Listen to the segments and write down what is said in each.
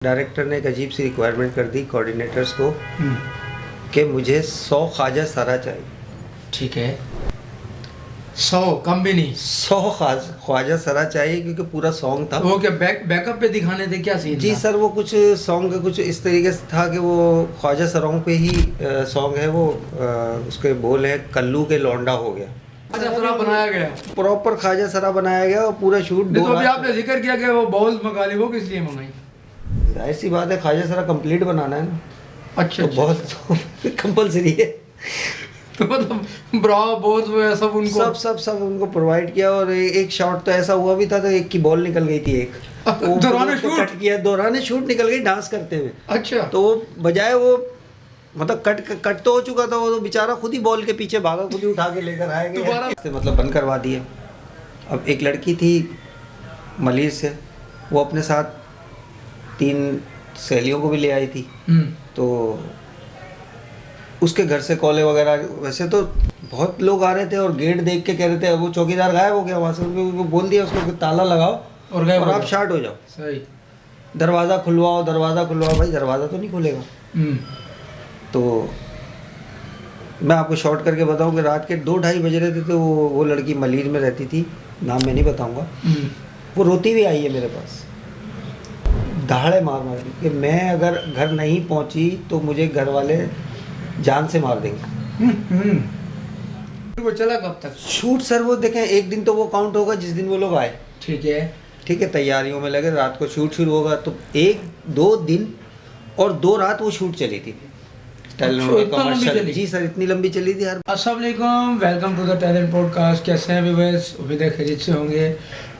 Director ने एक अजीब सी रिक्वायरमेंट कर दी कोऑर्डिनेटर्स को कि मुझे 100 ख्वाजा सरा चाहिए। ठीक है, 100 कम भी नहीं। 100 ख्वाजा सरा चाहिए क्योंकि पूरा सॉन्ग था वो क्या बैकअप पे दिखाने थे, क्या सीन जी था? सर। वो कुछ सॉन्ग का कुछ इस तरीके से था कि वो ख्वाजा सराओं पे ही सॉन्ग है। वो उसके बोल है कल्लू के लौंडा हो गया। ख्वाजा सरा बनाया गया, प्रॉपर ख्वाजा सरा बनाया गया और पूरा शूट तो अभी आपने जिक्र किया कि वो बाउल मंगा ली, वो किस लिए मंगाई? जाहिर सी बात है, ख्वाजा सरा कंप्लीट बनाना है ना। अच्छा, तो बहुत कंपलसरी है। तो मतलब ब्रा बोस वो सब उनको सब उनको प्रोवाइड किया। और एक शॉट तो ऐसा हुआ भी था, तो एक की बॉल निकल गई थी। एक दौरान शूट कट किया, दौरान शूट निकल गई डांस करते हुए। अच्छा, तो वो बजाय वो मतलब कट तो हो चुका था, वो तो बेचारा खुद ही बॉल के पीछे भागा, खुद ही उठा के लेकर आया गया, मतलब बंद करवा दिए। अब एक लड़की थी मलिर से, वो अपने साथ 3 सहेलियों को भी ले आई थी। तो उसके घर से कॉले वगैरह, वैसे तो बहुत लोग आ रहे थे और गेट देख के कह रहे थे वो चौकीदार गायब हो गया वहाँ से। उनको बोल दिया उसको कि ताला लगाओ और आप शार्ट हो जाओ, सही, दरवाज़ा खुलवाओ। भाई दरवाज़ा तो नहीं खुलेगा। तो मैं आपको शॉर्ट करके बताऊं कि रात के 2-2:30 बज रहे थे। तो वो लड़की मलिर में रहती थी, नाम मैं नहीं बताऊंगा। वो रोती हुई आई है मेरे पास, दहाड़े मार कि मैं अगर घर नहीं पहुंची तो मुझे घर वाले जान से मार देंगे। वो चला कब तक शूट सर? वो देखें, एक दिन तो वो काउंट होगा जिस दिन वो लोग आए। ठीक है, तैयारियों में लगे, रात को शूट शुरू होगा। तो 1-2 दिन और 2 रात वो शूट चली थी। जी सर, इतनी लंबी चली थी। अस्सलाम वालेकुम, welcome to the talent podcast. कैसे हैं व्यूअर्स? उम्मीद है खैरियत से होंगे।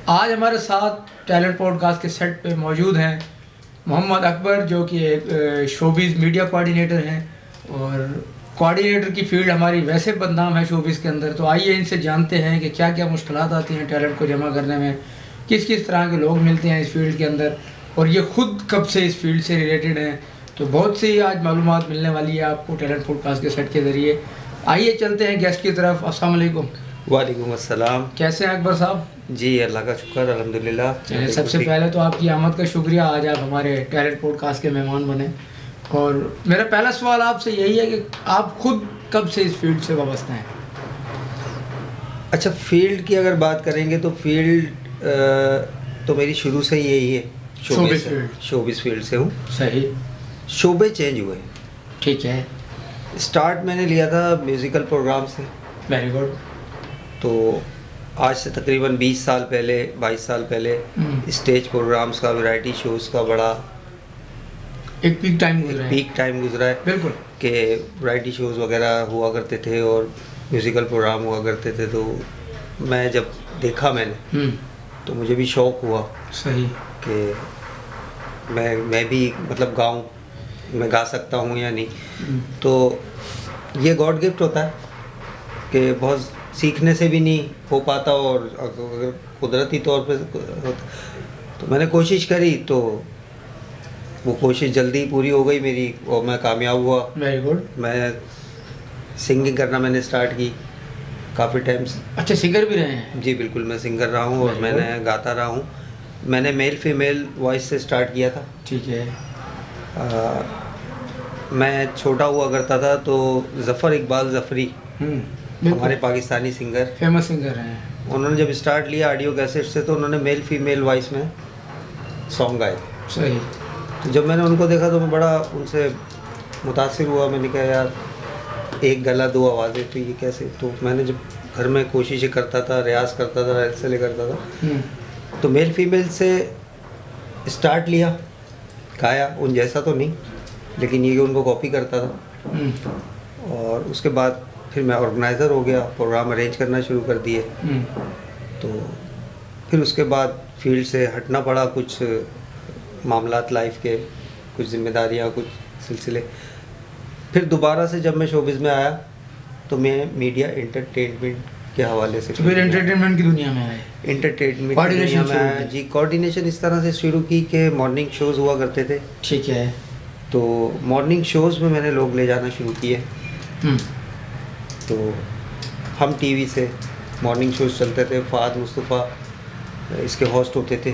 आज हमारे साथ टैलेंट पॉडकास्ट के सेट पे मौजूद हैं मोहम्मद अकबर, जो कि एक शोबिज़ मीडिया कोऑर्डिनेटर हैं। और कोऑर्डिनेटर की फील्ड हमारी वैसे बदनाम है शोबिज़ के अंदर। तो आइए इनसे जानते हैं कि क्या क्या मुश्किलात आती हैं टैलेंट को जमा करने में, किस किस तरह के लोग मिलते हैं इस फील्ड के अंदर, और ये खुद कब से इस फील्ड से रिलेटेड हैं। तो बहुत सी आज मालूमात मिलने वाली है आपको टैलेंट पॉडकास्ट के सेट के ज़रिए। आइए चलते हैं गेस्ट की तरफ। अस्सलाम वालेकुम। वालेकुम अस्सलाम। कैसे हैं अकबर साहब? जी अल्लाह का शुक्र, अल्हम्दुलिल्लाह। चलिए, सबसे पहले तो आपकी आमद का शुक्रिया, आज आप हमारे टैलेंट पॉडकास्ट के मेहमान बने। और मेरा पहला सवाल आपसे यही है कि आप खुद कब से इस फील्ड से वाबस्ता हैं? अच्छा, फील्ड की अगर बात करेंगे तो फील्ड तो मेरी शुरू से ही यही है, शोबिज़ फील्ड से हूँ। सही। शोबे चेंज हुए। ठीक है। स्टार्ट मैंने लिया था म्यूज़िकल प्रोग्राम से। Very good. तो आज से तकरीबन 20 साल पहले, 22 साल पहले स्टेज प्रोग्राम्स का, वैरायटी शोज़ का बड़ा एक पीक टाइम गुजरा है। बिल्कुल, कि वैरायटी शोज़ वगैरह हुआ करते थे और म्यूज़िकल प्रोग्राम हुआ करते थे। तो मैं जब देखा मैंने तो मुझे भी शौक़ हुआ। सही। कि मैं भी मतलब गाऊं, मैं गा सकता हूँ या नहीं। तो ये गॉड गिफ्ट होता है कि बहुत सीखने से भी नहीं हो पाता, और अगर कुदरती तौर पे तो मैंने कोशिश करी, तो वो कोशिश जल्दी पूरी हो गई मेरी और मैं कामयाब हुआ। Very good. मैं सिंगिंग करना मैंने स्टार्ट की काफ़ी टाइम से। अच्छा, सिंगर भी रहे हैं? जी बिल्कुल, मैं सिंगर रहा हूँ और मैंने गाता रहा हूँ। मैंने मेल फीमेल वॉइस से स्टार्ट किया था। ठीक है। मैं छोटा हुआ करता था तो ज़फ़र इकबाल ज़फ़री, हमारे पाकिस्तानी सिंगर, फेमस सिंगर हैं, उन्होंने जब स्टार्ट लिया ऑडियो कैसेट से, तो उन्होंने मेल फीमेल वॉइस में सॉन्ग गाए। सही। तो जब मैंने उनको देखा तो मैं बड़ा उनसे मुतासिर हुआ। मैंने कहा यार, एक गला 2 आवाज़ें, तो ये कैसे? तो मैंने जब घर में कोशिशें करता था, रियाज़ करता था, रिहर्सल करता था, तो मेल फीमेल से स्टार्ट लिया, गाया उन जैसा तो नहीं, लेकिन ये कि उनको कॉपी करता था। और उसके बाद फिर मैं ऑर्गेनाइज़र हो गया, प्रोग्राम अरेंज करना शुरू कर दिए। तो फिर उसके बाद फील्ड से हटना पड़ा, कुछ मामलात लाइफ के, कुछ जिम्मेदारियाँ, कुछ सिलसिले। फिर दोबारा से जब मैं शोबिज़ में आया तो मैं मीडिया एंटरटेनमेंट के हवाले से, फिर एंटरटेनमेंट की दुनिया में आए। एंटरटेनमेंट की दुनिया में आया जी। कोऑर्डिनेशन इस तरह से शुरू की कि मॉर्निंग शोज़ हुआ करते थे। ठीक है। तो मॉर्निंग शोज़ में मैंने लोग ले जाना शुरू किए। तो हम टीवी से मॉर्निंग शोज़ चलते थे, फ़ाद मुस्तफ़ा इसके होस्ट होते थे।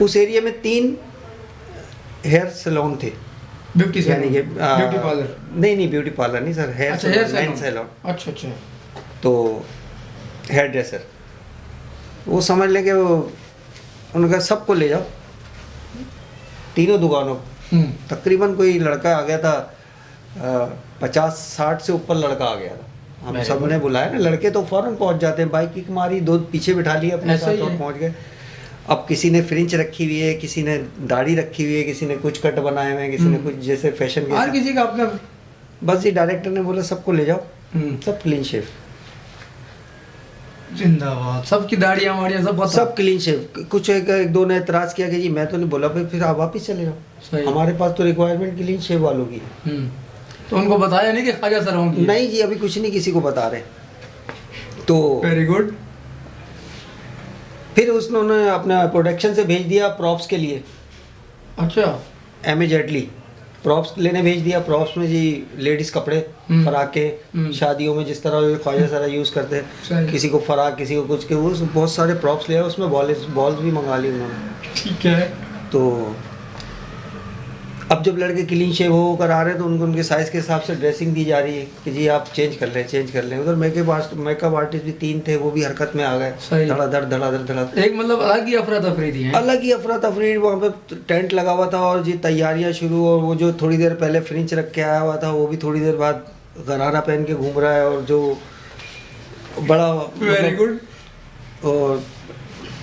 उस एरिया में 3 हेयर सैलून थे, ब्यूटी यानी कि ब्यूटी पार्लर। नहीं ब्यूटी पार्लर नहीं सर, हेयर अच्छा, हेयर सैलून, सैलून। अच्छा अच्छा। तो हेयर ड्रेसर, वो समझ लें कि वो उनका सबको ले जाओ, तीनों दुकानों को। तकरीबन कोई लड़का आ गया था 50-60 से ऊपर लड़का आ गया था। हम सब ने बुलाया ना, लड़के तो फौरन पहुंच जाते हैं, बाइक किक मारी, 2 पीछे बिठा लिए अपने साथ और पहुंच गए। अब किसी ने फ्रिंच रखी हुई है, किसी ने दाढ़ी रखी हुई है, किसी ने कुछ कट बनाए हुए हैं, किसी ने कुछ जैसे फैशन के, हर किसी का अपना। बस ये डायरेक्टर ने बोला सबको ले जाओ, सब क्लीन शेव, जिंदाबाद। सबकी दाढ़ियां वाड़ियां सब बता। सब क्लीन शेव। कुछ एक दो ने एतराज किया कि जी मैं तो नहीं बोला, फिर आप वापिस चले जाओ, हमारे पास तो रिक्वायरमेंट क्लीन शेव वालों की है। तो उनको बताया नहीं कि ख्वाजा सर होंगे? नहीं जी, अभी कुछ नहीं किसी को बता रहे। तो वेरी गुड। फिर उन्होंने अपना प्रोडक्शन से भेज दिया प्रॉप्स के लिए। अच्छा। एम ए जेटली प्रॉप्स लेने भेज दिया। प्रॉप्स में जी लेडीज कपड़े, फराके, शादियों में जिस तरह ख्वाजा सारा यूज़ करते हैं, किसी को फराक, किसी को कुछ के, वो बहुत सारे प्रॉप्स लिया, उसमें बॉल्स भी मंगा ली उन्होंने। ठीक है। तो अब जब लड़के क्लीन शेव हो कर आ रहे हैं तो उनको उनके साइज़ के हिसाब से ड्रेसिंग दी जा रही है कि जी आप चेंज कर लें। उधर मेकअप आर्टिस्ट भी 3 थे, वो भी हरकत में आ गए, धड़ाधड़। एक मतलब अलग ही अफरा तफरी थी। अलग ही अफरा तफरी। वहाँ पे टेंट लगा हुआ था और जी तैयारियाँ शुरू, और वो जो थोड़ी देर पहले फ्रिंच रख के आया हुआ था वो भी थोड़ी देर बाद गरारा पहन के घूम रहा है, और जो बड़ा वेरी गुड। और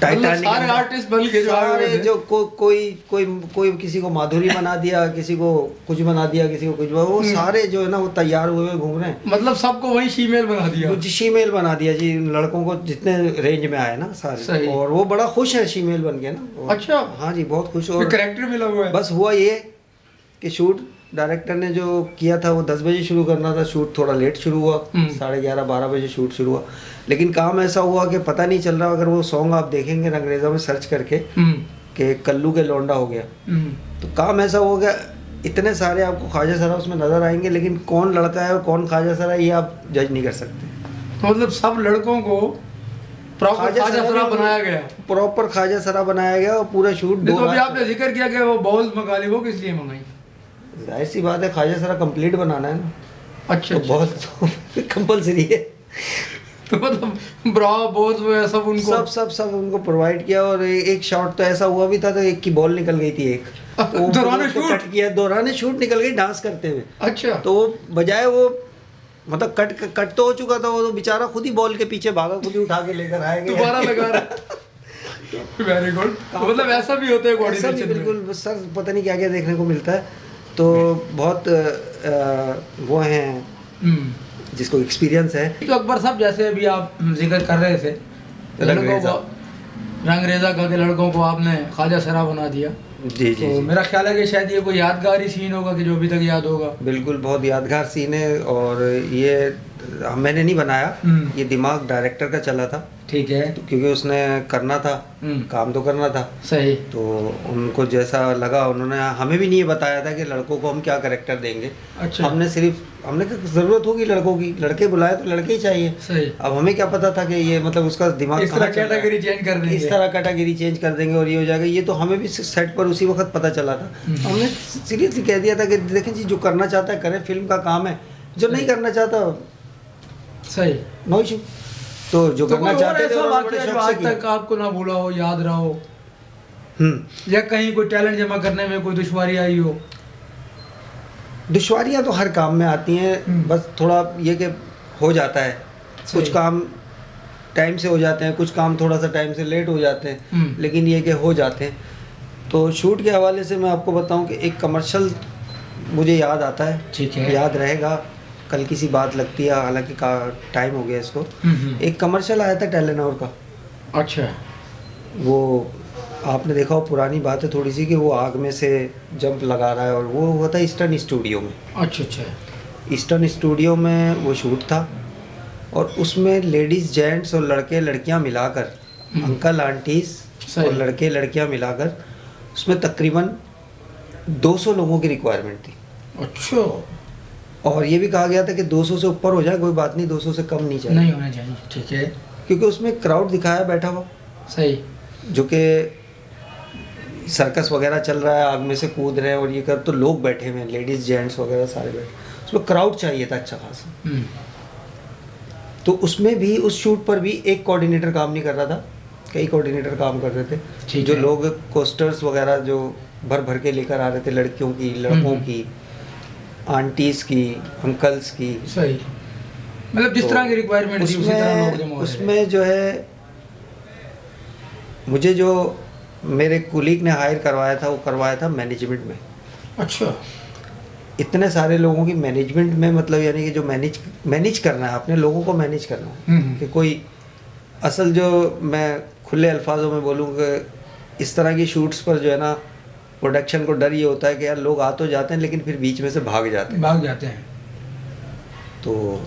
टाइटैनिक सारे आर्टिस्ट बन के सारे जो कोई किसी को माधुरी बना दिया, किसी को कुछ बना दिया, किसी को कुछ, वो सारे जो है ना वो तैयार हुए घूम रहे हैं। मतलब सबको वही शीमेल बना दिया। शीमेल बना दिया जी, लड़कों को जितने रेंज में आए ना सारे, और वो बड़ा खुश है शीमेल बन के ना। अच्छा। हाँ जी, बहुत खुश। और कैरेक्टर मिला हुआ है। बस हुआ ये कि शूट डायरेक्टर ने जो किया था वो 10 बजे शुरू करना था, शूट थोड़ा लेट शुरू हुआ, 11:30-12 बजे शूट शुरू हुआ। लेकिन काम ऐसा हुआ कि पता नहीं चल रहा, अगर वो सॉन्ग आप देखेंगे अंग्रेज़ा में सर्च करके कि कल्लू के लौंडा हो गया, तो काम ऐसा हो गया, इतने सारे आपको ख्वाजा सरा उसमें नज़र आएंगे, लेकिन कौन लड़का है और कौन ख्वाजा सरा है ये आप जज नहीं कर सकते। तो मतलब सब लड़कों को प्रॉपर ख्वाजा सरा बनाया गया, प्रॉपर ख्वाजा सरा बनाया गया, और पूरा शूट। तो अभी आपने जिक्र किया कि वो बॉल्स मंगा ली, वो किस लिए मंगाई? जाहिर सी बात है, ख्वाजा सरा कंप्लीट बनाना है ना। अच्छा। तो बहुत कंपलसरी है। तो मतलब ब्रा बॉल्स वो सब उनको सब उनको प्रोवाइड किया। और एक शॉट तो ऐसा हुआ भी था, तो एक की बॉल निकल गई थी, एक दौरान शूट कट किया, दौरान शूट निकल गई डांस करते हुए। अच्छा। तो वो बजाय वो मतलब कट तो हो चुका था, वो तो बेचारा खुद ही बॉल के पीछे भागा, खुद ही उठा के लेकर आएगा, दोबारा लगा रहा। Very good. मतलब ऐसा भी होता है कोऑर्डिनेशन में। बिल्कुल सर, पता नहीं क्या क्या देखने को मिलता है। तो बहुत वो हैं जिसको एक्सपीरियंस है। तो अकबर साहब, जैसे अभी आप जिक्र कर रहे थे लड़कों को, रंगरेजा करके लड़कों को आपने ख्वाजा सरा बना दिया। जी। तो मेरा ख्याल है कि शायद ये कोई यादगार ही सीन होगा कि जो अभी तक याद होगा। बिल्कुल, बहुत यादगार सीन है। और ये मैंने नहीं बनाया, ये दिमाग डायरेक्टर का चला था। ठीक है। तो क्योंकि उसने करना था, काम तो करना था। सही। तो उनको जैसा लगा, उन्होंने हमें भी नहीं बताया था कि लड़कों को हम क्या कैरेक्टर देंगे। अच्छा। हमने ज़रूरत होगी लड़कों की, लड़के बुलाए तो लड़के ही चाहिए। सही। अब हमें क्या पता था कि ये मतलब उसका दिमाग इस तरह कैटेगरी चेंज कर देंगे, इस तरह कैटेगरी चेंज कर देंगे और ये हो जाएगा। ये तो हमें भी सेट पर उसी वक्त पता चला था। हमने सीरियसली कह दिया था कि देखें जी, जो करना चाहता है करे, फिल्म का काम है, जो नहीं करना चाहता सही, नो इशू। तो जो करना चाहते थे जो आज तक आपको ना भूला हो, याद रहा हो, या कहीं कोई टैलेंट जमा करने में कोई दुश्वारी आई हो? दुश्वारियाँ तो हर काम में आती हैं, बस थोड़ा ये कि हो जाता है, कुछ काम टाइम से हो जाते हैं, कुछ काम थोड़ा सा टाइम से लेट हो जाते हैं, लेकिन ये कि हो जाते हैं। तो शूट के हवाले से मैं आपको बताऊं कि एक कमर्शियल मुझे याद आता है, ठीक है, याद रहेगा, कल की सी बात लगती है, हालांकि टाइम हो गया इसको। एक कमर्शियल आया था टेलेनोर का। अच्छा। वो आपने देखा हो, पुरानी बात है थोड़ी सी, कि वो आग में से जंप लगा रहा है, और वो हुआ था ईस्टर्न स्टूडियो में। अच्छा। ईस्टर्न स्टूडियो में वो शूट था, और उसमें लेडीज़ जेंट्स और लड़के लड़कियां मिलाकर, अंकल आंटीज और लड़के लड़कियां मिलाकर, उसमें तकरीबन 200 लोगों की रिक्वायरमेंट थी। अच्छा। और ये भी कहा गया था कि 200 से ऊपर हो जाए कोई बात नहीं, 200 से कम नहीं चाहिए, नहीं होना चाहिए। ठीक है। क्योंकि उसमें क्राउड दिखाया बैठा हुआ, सही, जो कि सर्कस वगैरह चल रहा है, आग में से कूद रहे हैं और ये कर, तो लोग बैठे हुए हैं, लेडीज़ जेंट्स वगैरह सारे बैठे, उसमें क्राउड चाहिए था अच्छा खासा। तो उसमें भी उस शूट पर भी एक कोऑर्डिनेटर काम नहीं कर रहा था, कई कोऑर्डिनेटर काम कर रहे थे। जो लोग कोस्टर्स वगैरह जो भर भर के लेकर आ रहे थे, लड़कियों की, लड़कों की, आंटीज़ की, अंकल्स की, सही, मतलब जिस तरह की रिक्वायरमेंट थी उसी तरह लोग जमा हो रहे थे। उसमें जो है मुझे जो मेरे कुलीग ने हायर करवाया था वो करवाया था मैनेजमेंट में। अच्छा, इतने सारे लोगों की मैनेजमेंट में, मतलब यानी कि जो मैनेज करना है, अपने लोगों को मैनेज करना है कि कोई असल, जो मैं खुले अल्फाजों में बोलूँ कि इस तरह की शूट्स पर जो है ना, प्रोडक्शन को डर ये होता है कि यार लोग आ तो जाते हैं लेकिन फिर बीच में से भाग जाते हैं। तो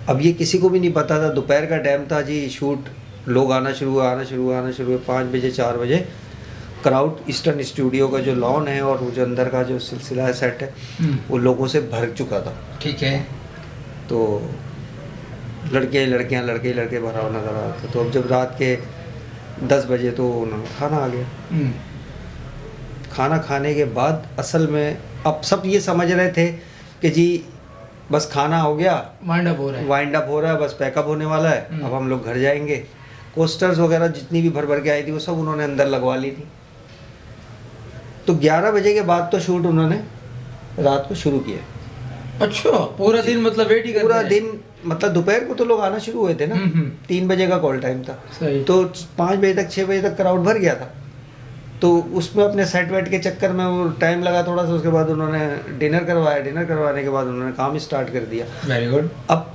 अब ये किसी को भी नहीं पता था, दोपहर का टाइम था जी, शूट, लोग आना शुरू हुए 5 बजे 4 बजे। क्राउड ईस्टर्न स्टूडियो का जो लॉन है और वो जो अंदर का जो सिलसिला है, सेट है, वो लोगों से भर चुका था। ठीक है। तो लड़के लड़कियां, लड़के भरा हुआ नजर आ रहा था। तो अब जब रात के 10 बजे तो खाना आ गया। खाना खाने के बाद असल में अब सब ये समझ रहे थे कि जी बस खाना हो गया, वाइंड अप हो रहा है, बस पैकअप होने वाला है, अब हम लोग घर जाएंगे। कोस्टर्स वगैरह जितनी भी भर के आई थी वो सब उन्होंने अंदर लगवा ली थी। तो 11 बजे के बाद तो शूट उन्होंने रात को शुरू किया। अच्छा, पूरा दिन मतलब वेट ही करते पूरा हैं? दिन मतलब दोपहर को तो लोग आना शुरू हुए थे ना, 3 बजे का कॉल टाइम था। सही। तो 5 बजे तक 6 बजे तक क्राउड भर गया था। तो उसमें अपने सेट वेट के चक्कर में वो टाइम लगा थोड़ा सा। उसके बाद उन्होंने डिनर करवाया, डिनर करवाने के बाद उन्होंने काम स्टार्ट कर दिया। Very good. अब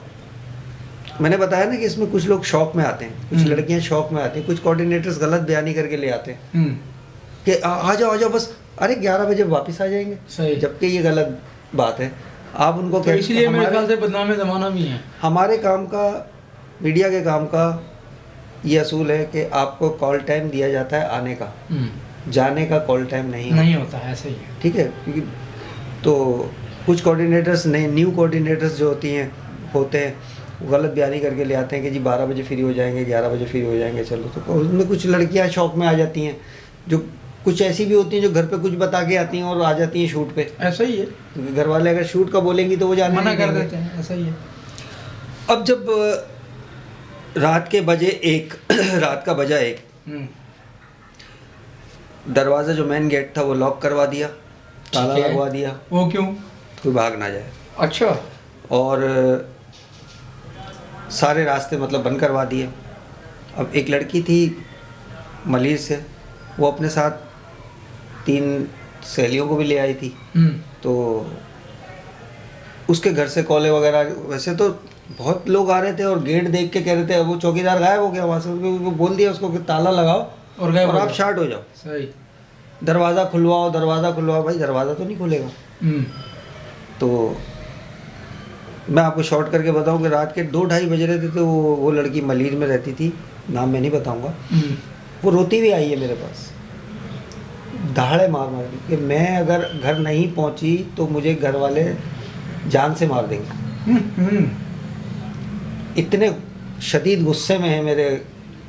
मैंने बताया ना कि इसमें कुछ लोग शौक में आते हैं, कुछ लड़कियां शौक में आती हैं, कुछ कोऑर्डिनेटर्स गलत बयानी करके ले आते हैं कि आ जाओ बस, अरे 11 बजे वापस आ जाएंगे। सही। जबकि ये गलत बात है। आप उनको तो इसलिए मेरे ख्याल से बदनाम ज़माना भी है। हमारे काम का, मीडिया के काम का ये असूल है कि आपको कॉल टाइम दिया जाता है आने का, जाने का कॉल टाइम नहीं होता है। ऐसे ही है। ठीक है। क्योंकि तो कुछ कोऑर्डिनेटर्स, नए न्यू कोऑर्डिनेटर्स जो होते हैं वो गलत बयानी करके ले आते हैं कि जी 12 बजे फ्री हो जाएंगे, 11 बजे फ्री हो जाएंगे। चलो, तो उसमें कुछ लड़कियां शौक में आ जाती हैं, जो कुछ ऐसी भी होती हैं जो घर पे कुछ बता के आती हैं और आ जाती हैं शूट पे। ऐसा ही है, क्योंकि घर वाले अगर शूट का बोलेंगी तो वो जाने मना कर देते हैं। ऐसा ही है। अब जब रात का बजा 1, दरवाज़ा जो मेन गेट था वो लॉक करवा दिया, ताला लगवा दिया। वो क्यों? कोई भाग ना जाए। अच्छा। और सारे रास्ते मतलब बंद करवा दिए। अब एक लड़की थी मलिर से, वो अपने साथ 3 सहेलियों को भी ले आई थी। तो उसके घर से कॉलें वगैरह, वैसे तो बहुत लोग आ रहे थे और गेट देख के कह रहे थे, वो चौकीदार गायब हो गया वहाँ से। वो बोल दिया उसको कि ताला लगाओ और आप शार्ट हो जाओ। सही। दरवाज़ा खुलवाओ। भाई दरवाज़ा तो नहीं खुलेगा। तो मैं आपको शॉर्ट करके बताऊं कि रात के 2-2:30 बज रहे थे। तो वो लड़की मलिर में रहती थी, नाम मैं नहीं बताऊंगा। वो रोती हुई आई है मेरे पास, दहाड़े मार कि मैं अगर घर नहीं पहुंची तो मुझे घर वाले जान से मार देंगे। इतने शदीद गुस्से में हैं मेरे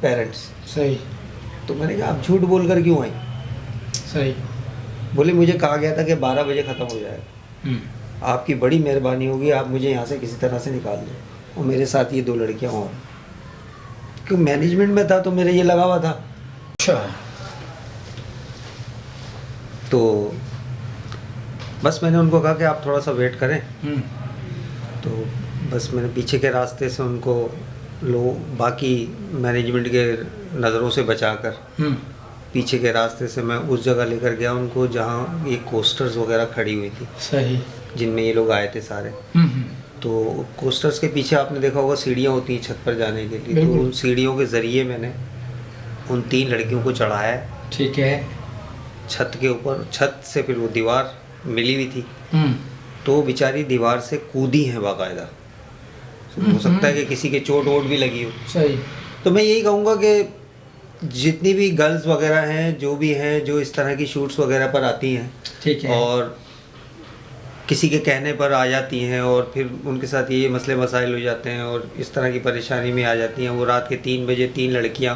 पेरेंट्स। सही। तो मैंने कहा आप झूठ बोल कर क्यों आई? सही। बोले मुझे कहा गया था कि 12 बजे ख़त्म हो जाएगा, आपकी बड़ी मेहरबानी होगी, आप मुझे यहाँ से किसी तरह से निकाल दो। और मेरे साथ ये 2 लड़कियाँ और, क्योंकि मैनेजमेंट में था तो मेरे ये लगा हुआ था। अच्छा। तो बस मैंने उनको कहा कि आप थोड़ा सा वेट करें। तो बस मैंने पीछे के रास्ते से उनको बाकी मैनेजमेंट के नज़रों से बचाकर पीछे के रास्ते से मैं उस जगह लेकर गया उनको जहाँ ये कोस्टर्स वगैरह खड़ी हुई थी। सही। जिनमें ये लोग आए थे सारे। तो कोस्टर्स के पीछे आपने देखा होगा सीढ़ियाँ होती हैं छत पर जाने के लिए। तो उन सीढ़ियों के ज़रिए मैंने उन 3 लड़कियों को चढ़ाया। ठीक है। छत के ऊपर, छत से फिर वो दीवार मिली हुई थी। तो बेचारी दीवार से कूदी हैं बाकायदा। हो सकता है कि किसी के चोट वोट भी लगी हो। सही। तो मैं यही कहूँगा कि जितनी भी गर्ल्स वगैरह हैं, जो भी हैं, जो इस तरह की शूट्स वगैरह पर आती हैं, ठीक है, और किसी के कहने पर आ जाती हैं और फिर उनके साथ ये मसले मसाइल हो जाते हैं और इस तरह की परेशानी में आ जाती हैं। वो रात के 3 बजे 3 लड़कियां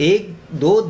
1-2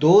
2